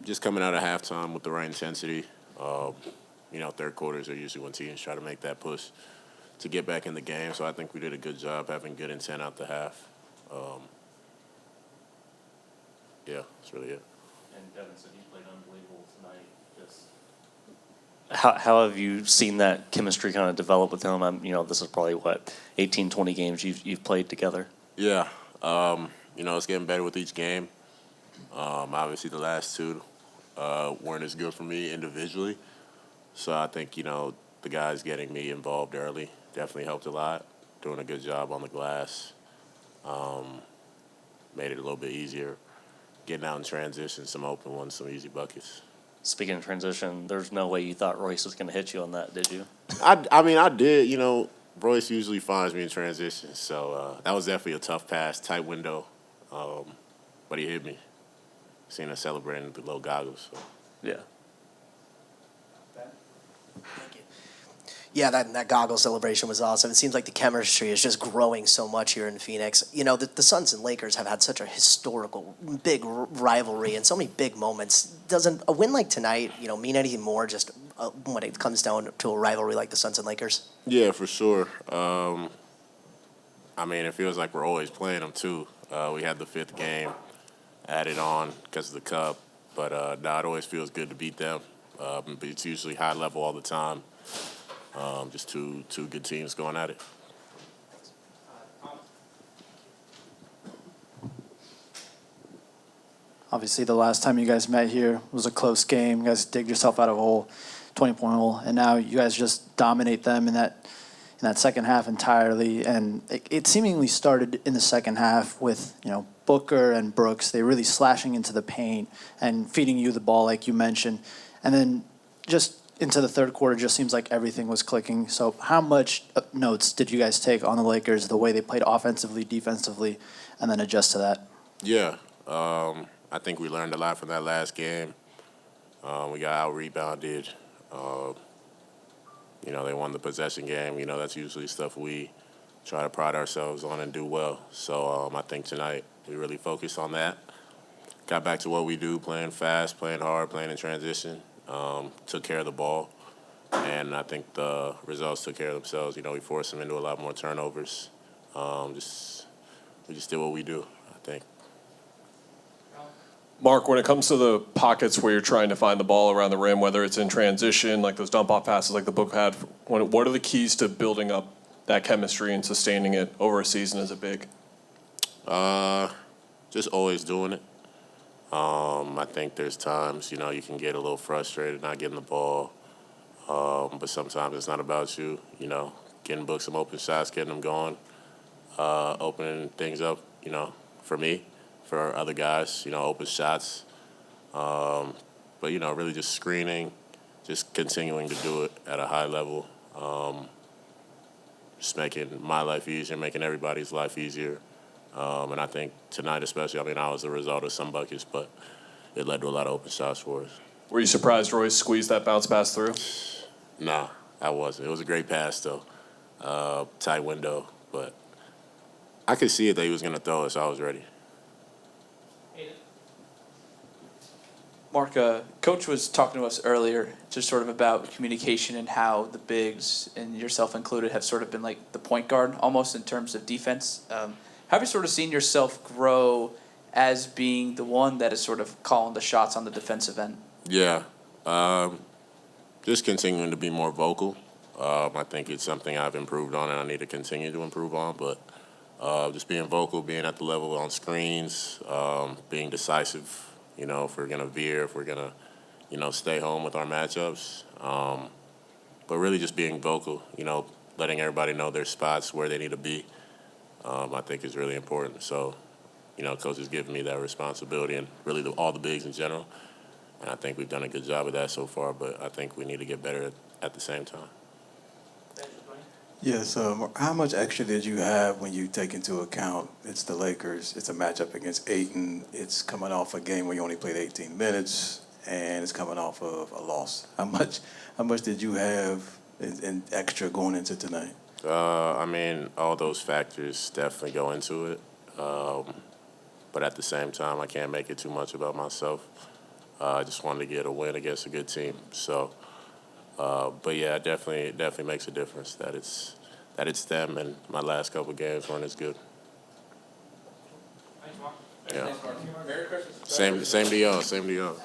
Just coming out of halftime with the right intensity. Third quarters are usually when teams try to make that push to get back in the game. So I think we did a good job having good intent out the half. Yeah, that's really it. And Devin said you played unbelievable tonight. Just How have you seen that chemistry kind of develop with him? This is probably 18, 20 games you've played together. Yeah, it's getting better with each game. Obviously, the last two weren't as good for me individually. So I think, the guys getting me involved early definitely helped a lot. Doing a good job on the glass. Made it a little bit easier. Getting out in transition, some open ones, some easy buckets. Speaking of transition, there's no way you thought Royce was going to hit you on that, did you? I did. Royce usually finds me in transition. So that was definitely a tough pass, tight window. But he hit me. Seen us celebrating with the low goggles. So. Yeah. Thank you. Yeah, that goggle celebration was awesome. It seems like the chemistry is just growing so much here in Phoenix. The Suns and Lakers have had such a historical, big rivalry and so many big moments. Doesn't a win like tonight, mean anything more just when it comes down to a rivalry like the Suns and Lakers? Yeah, for sure. It feels like we're always playing them, too. We had the fifth game added on because of the Cup. But it always feels good to beat them. It's usually high level all the time. Just two good teams going at it. Obviously, the last time you guys met here was a close game. You guys digged yourself out of a hole, 20-point hole, and now you guys just dominate them in that second half entirely. And it seemingly started in the second half with Booker and Brooks. They really slashing into the paint and feeding you the ball, like you mentioned, and then just into the third quarter, just seems like everything was clicking. So how much notes did you guys take on the Lakers, the way they played offensively, defensively, and then adjust to that? Yeah, I think we learned a lot from that last game. We got out-rebounded. They won the possession game. That's usually stuff we try to pride ourselves on and do well. So I think tonight we really focused on that. Got back to what we do, playing fast, playing hard, playing in transition. Took care of the ball, and I think the results took care of themselves. We forced them into a lot more turnovers. We just did what we do, I think. Mark, when it comes to the pockets where you're trying to find the ball around the rim, whether it's in transition, like those dump-off passes like the book had, what are the keys to building up that chemistry and sustaining it over a season as a big? Just always doing it. I think there's times, you can get a little frustrated not getting the ball. But sometimes it's not about you, getting booked some open shots, getting them going, opening things up, for me, for other guys, open shots. But, really just screening, just continuing to do it at a high level, just making my life easier, making everybody's life easier. And I think tonight especially, I was the result of some buckets, but it led to a lot of open shots for us. Were you surprised Royce squeezed that bounce pass through? Nah, I wasn't. It was a great pass, though. Tight window, but I could see it that he was going to throw it, so I was ready. Mark, Coach was talking to us earlier just sort of about communication and how the bigs, and yourself included, have sort of been like the point guard almost in terms of defense. Have you sort of seen yourself grow as being the one that is sort of calling the shots on the defensive end? Yeah. Just continuing to be more vocal. I think it's something I've improved on and I need to continue to improve on. But just being vocal, being at the level on screens, being decisive, if we're going to veer, if we're going to, stay home with our matchups. But really just being vocal, letting everybody know their spots, where they need to be, I think is really important. So, Coach has given me that responsibility and really all the bigs in general. And I think we've done a good job of that so far, but I think we need to get better at the same time. Yes, how much extra did you have when you take into account it's the Lakers, it's a matchup against Ayton, it's coming off a game where you only played 18 minutes, and it's coming off of a loss? How much did you have in extra going into tonight? All those factors definitely go into it. But at the same time, I can't make it too much about myself. I just wanted to get a win against a good team. So, but yeah, it definitely makes a difference that it's them, and my last couple games weren't as good. Thanks, Mark. Yeah. Merry Christmas. Same to y'all. Same to y'all.